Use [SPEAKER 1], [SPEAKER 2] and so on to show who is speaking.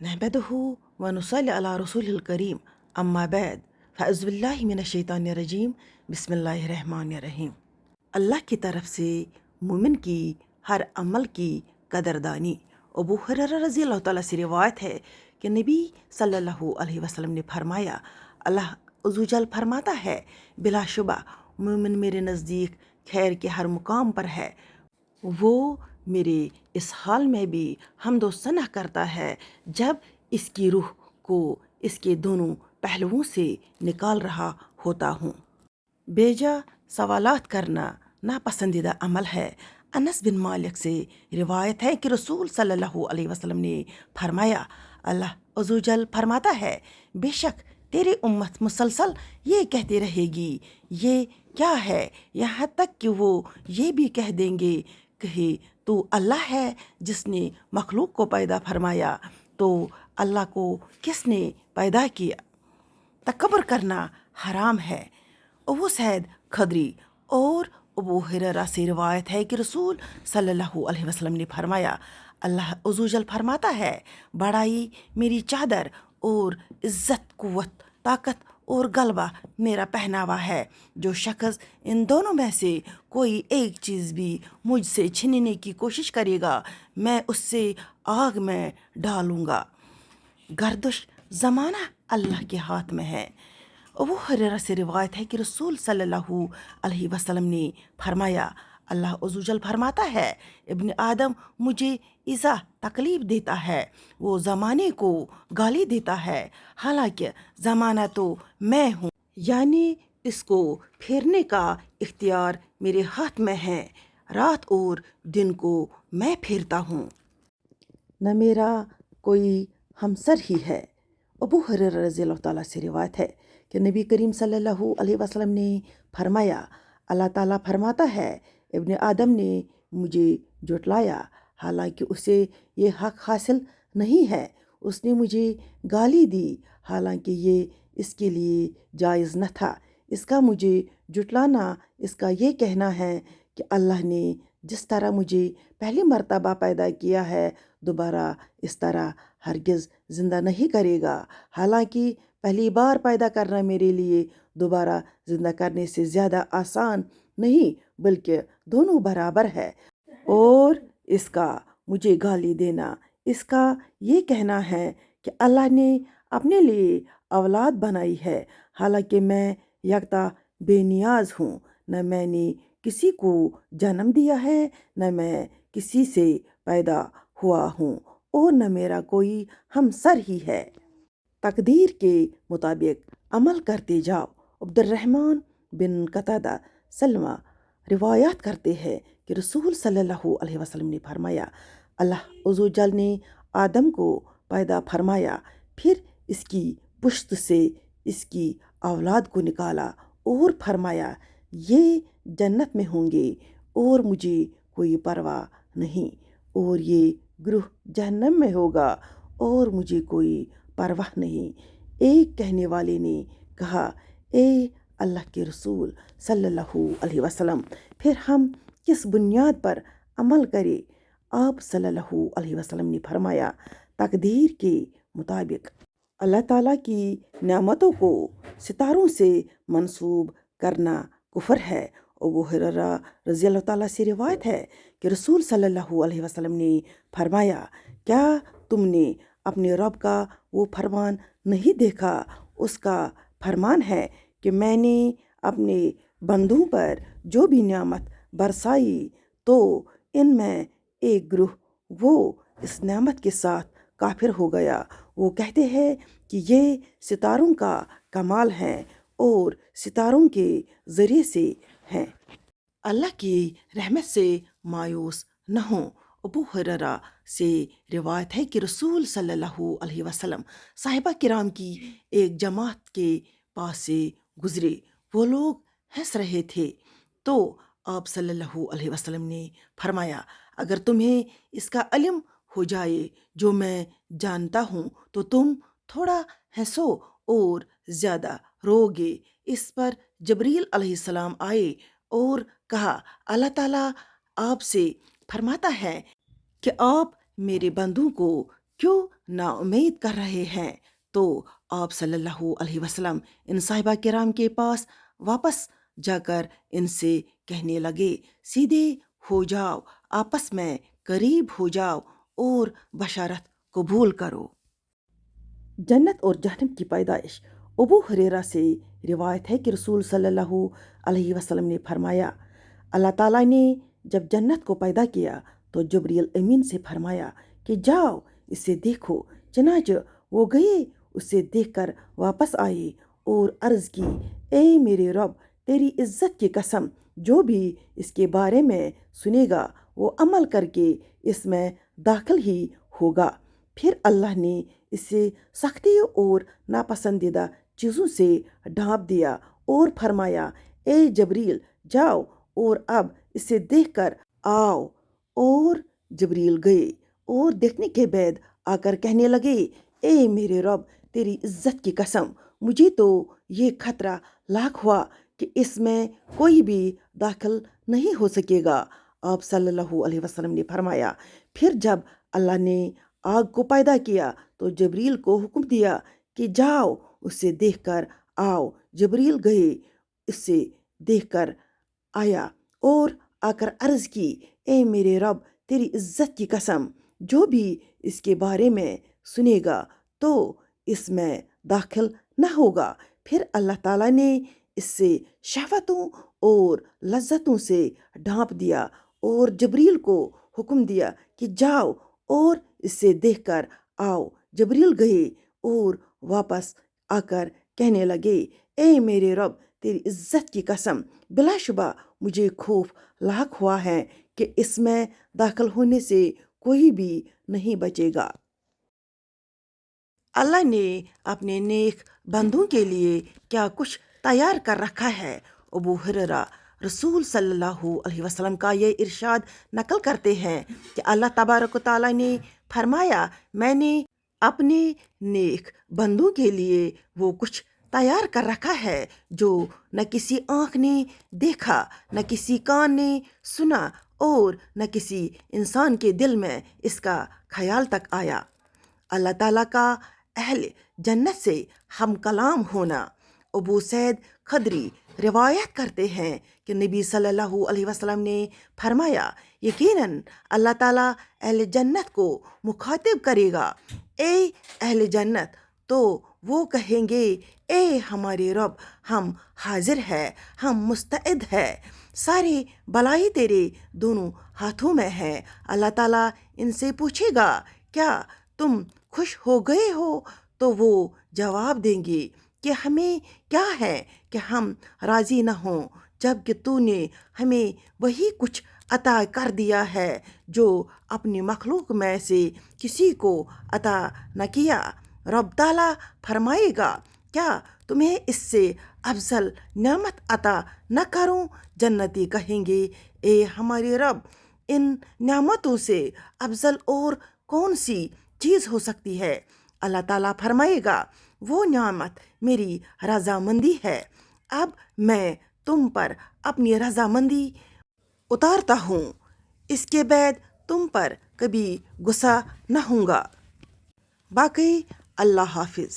[SPEAKER 1] नहमदुहु व नुसल्ली अला रसूलिल करीम अम्मा बाद फ़अऊज़ु बिल्लाहि मिनश शैतानिर रजीम बिस्मिल्लाहिर रहमानिर रहीम। अल्लाह की तरफ से मोमिन की हर अमल की कदरदानी। अबू हुरैरा रज़ी अल्लाह तआला से रिवायत है कि नबी सल्लल्लाहु अलैहि वसल्लम ने फरमाया, अल्लाह अज़्ज़वजल फरमाता है, बिलाशुबा मोमिन मेरे नज़दीक खैर के हर मुकाम पर है। वो मेरे इस हाल में भी हम्दो सना करता है जब इसकी रूह को इसके दोनों पहलुओं से निकाल रहा होता हूँ। बेजा सवालात करना नापसंदीदा अमल है। अनस बिन मालिक से रिवायत है कि रसूल सल्लल्लाहु अलैहि वसल्लम ने फरमाया, अल्लाह अज़्ज़वजल फरमाता है, बेशक तेरी उम्मत मुसलसल ये कहती रहेगी, ये क्या है, यहाँ तक कि वो ये भी कह देंगे, कहे तो अल्लाह है जिसने मखलूक को पैदा फरमाया, तो अल्लाह को किसने पैदा किया। तकबर करना हराम है। अबू सैद खदरी और अबू हुरैरा से रिवायत है कि रसूल सल्लल्लाहु अलैहि वसल्लम ने फरमाया, अल्लाह अज़्ज़वजल फरमाता है, बड़ाई मेरी चादर और इज़्ज़त कुव्वत ताकत और गलबा मेरा पहनावा है। जो शख्स इन दोनों में से कोई एक चीज़ भी मुझसे छीनने की कोशिश करेगा, मैं उससे आग में डालूँगा। गर्दिश ज़माना अल्लाह के हाथ में है। अबू हुरैरा से रिवायत है कि रसूल सल्लल्लाहु अलैहि वसल्लम ने फरमाया, अल्लाह अज़्ज़वजल फरमाता है, इब्न आदम मुझे इज़ा तकलीफ़ देता है, वो ज़माने को गाली देता है, हालांकि ज़माना तो मैं हूँ, यानी इसको फेरने का इख्तियार मेरे हाथ में है। रात और दिन को मैं फेरता हूँ, न मेरा कोई हमसर ही है। अबू हुरैरा रज़ी अल्लाह तआला से रिवायत है कि नबी करीम सल्लल्लाहु अलैहि वसल्लम ने फरमाया, अल्लाह ताला फरमाता है, इब्न आदम ने मुझे जुटलाया, हालांकि उसे ये हक हासिल नहीं है। उसने मुझे गाली दी, हालांकि ये इसके लिए जायज़ न था। इसका मुझे जुटलाना इसका ये कहना है कि अल्लाह ने जिस तरह मुझे पहली मर्तबा पैदा किया है, दोबारा इस तरह हरगिज़ ज़िंदा नहीं करेगा। हालांकि पहली बार पैदा करना मेरे लिए दोबारा ज़िंदा करने से ज़्यादा आसान नहीं, बल्कि दोनों बराबर है। और इसका मुझे गाली देना इसका ये कहना है कि अल्लाह ने अपने लिए औलाद बनाई है, हालांकि मैं यकता बेनियाज हूँ। न मैंने किसी को जन्म दिया है, न मैं किसी से पैदा हुआ हूँ, और न मेरा कोई हमसर ही है। तकदीर के मुताबिक अमल करते जाओ। अब्दुर्रहमान बिन कतादा सलमा रिवायात करते हैं कि रसूल सल्लल्लाहु अलैहि वसल्लम ने फरमाया, अल्लाह अज़्ज़वजल ने आदम को पैदा फरमाया, फिर इसकी पुश्त से इसकी औलाद को निकाला और फरमाया, ये जन्नत में होंगे और मुझे कोई परवाह नहीं, और ये ग्रुह जहन्नम में होगा और मुझे कोई परवाह नहीं। एक कहने वाले ने कहा, ए अल्लाह के रसूल सल्लल्लाहु अलैहि वसल्लम, फिर हम किस बुनियाद पर अमल करें। आप सल्लल्लाहु अलैहि वसल्लम ने फरमाया, तकदीर के मुताबिक। अल्लाह ताला की नेमतों को सितारों से मंसूब करना कुफर है। अबू हुरैरा रज़ी अल्लाह ताला से रिवायत है कि रसूल सल्लल्लाहु अलैहि वसल्लम ने फरमाया, क्या तुमने अपने रब का वो फरमान नहीं देखा। उसका फरमान है कि मैंने अपने बंदों पर जो भी नेमत बरसाई, तो इनमें एक ग्रुह वो इस नेमत के साथ काफिर हो गया। वो कहते हैं कि ये सितारों का कमाल है और सितारों के ज़रिए से हैं। अल्लाह की रहमत से मायूस न हों। अबू हुरैरा से रिवायत है कि रसूल सल्लल्लाहु अलैहि वसल्लम साहिबा किराम की एक जमात के पास से गुजरे। वो लोग हंस रहे थे, तो आप सल्लल्लाहु अलैहि वसल्लम ने फरमाया, अगर तुम्हें इसका इल्म हो जाए जो मैं जानता हूँ, तो तुम थोड़ा हंसो और ज़्यादा रोगे। इस पर जबरील अलैहिस्सलाम आए और कहा, अल्लाह ताला आपसे फरमाता है कि आप मेरे बंदों को क्यों ना उम्मीद कर रहे हैं। तो आप सल्लल्लाहु अलैहि वसल्लम इन साहिबा किराम के पास वापस जाकर इनसे कहने लगे, सीधे हो जाओ, आपस में करीब हो जाओ और बशारत कबूल करो। जन्नत और जहन्नम की पैदाइश। अबू हुरैरा से रिवायत है कि रसूल सल्लल्लाहु अलैहि वसल्लम ने फरमाया, अल्लाह ताला ने जब जन्नत को पैदा किया तो जिब्रील अमीन से फरमाया कि जाओ इसे देखो। चनाच वो गए, उसे देखकर वापस आए और अर्ज़ की, ए मेरे रब, तेरी इज़्ज़त की कसम, जो भी इसके बारे में सुनेगा वो अमल करके इसमें दाखिल ही होगा। फिर अल्लाह ने इसे सख्ती और नापसंदीदा चीज़ों से ढांप दिया और फरमाया, ए जबरील, जाओ और अब इसे देखकर आओ। और जबरील गए और देखने के बाद आकर कहने लगे, ए मेरे रब, तेरी इज़्ज़त की कसम, मुझे तो ये खतरा लाख हुआ कि इसमें कोई भी दाखिल नहीं हो सकेगा। आप सल्लल्लाहु अलैहि वसल्लम ने फरमाया, फिर जब अल्लाह ने आग को पैदा किया तो जबरील को हुक्म दिया कि जाओ उसे देखकर आओ। जबरील गए, इससे देखकर आया और आकर अर्ज़ की, ए मेरे रब, तेरी इज़्ज़त की कसम, जो भी इसके बारे में सुनेगा तो इसमें दाखिल न होगा। फिर अल्लाह ताला ने इससे शहवतों और लज्जतों से ढांप दिया और जबरील को हुक्म दिया कि जाओ और इसे देखकर आओ। जबरील गए और वापस आकर कहने लगे, ए मेरे रब, तेरी इज़्ज़त की कसम, बिलाशुबा मुझे खौफ लाक हुआ है कि इसमें दाखिल होने से कोई भी नहीं बचेगा। अल्लाह ने अपने नेक बंदों के लिए क्या कुछ तैयार कर रखा है। अबू हुरैरा रसूल सल्लल्लाहु अलैहि वसल्लम का ये इरशाद नकल करते हैं कि अल्लाह तबारक व तआला ने फरमाया, मैंने अपने नेक बंदों के लिए वो कुछ तैयार कर रखा है जो न किसी आँख ने देखा, न किसी कान ने सुना और न किसी इंसान के दिल में इसका ख्याल तक आया। अल्लाह ताला का अहले जन्नत से हम कलाम होना। अबू सैद खदरी रिवायत करते हैं कि नबी सल्लल्लाहु अलैहि वसल्लम ने फरमाया, यकीनन अल्लाह ताला अहले जन्नत को मुखातिब करेगा, ए अहले जन्नत, तो वो कहेंगे, ए हमारे रब, हम हाजिर है, हम मुस्तइद है, सारे भलाई तेरे दोनों हाथों में है। अल्लाह ताला इनसे पूछेगा, क्या तुम खुश हो गए हो? तो वो जवाब देंगे कि हमें क्या है कि हम राज़ी न हों, जबकि तूने हमें वही कुछ अता कर दिया है जो अपनी मखलूक में से किसी को अता न किया। रब ताला फरमाएगा, क्या तुम्हें इससे अफजल नेमत अता न करूं? जन्नती कहेंगे, ए हमारे रब, इन नेमतों से अफजल और कौन सी चीज़ हो सकती है? अल्लाह ताला फरमाएगा, वो नेमत मेरी रज़ामंदी है। अब मैं तुम पर अपनी रज़ामंदी उतारता हूँ, इसके बाद तुम पर कभी गुस्सा न होऊंगा। बाकी अल्लाह हाफिज़।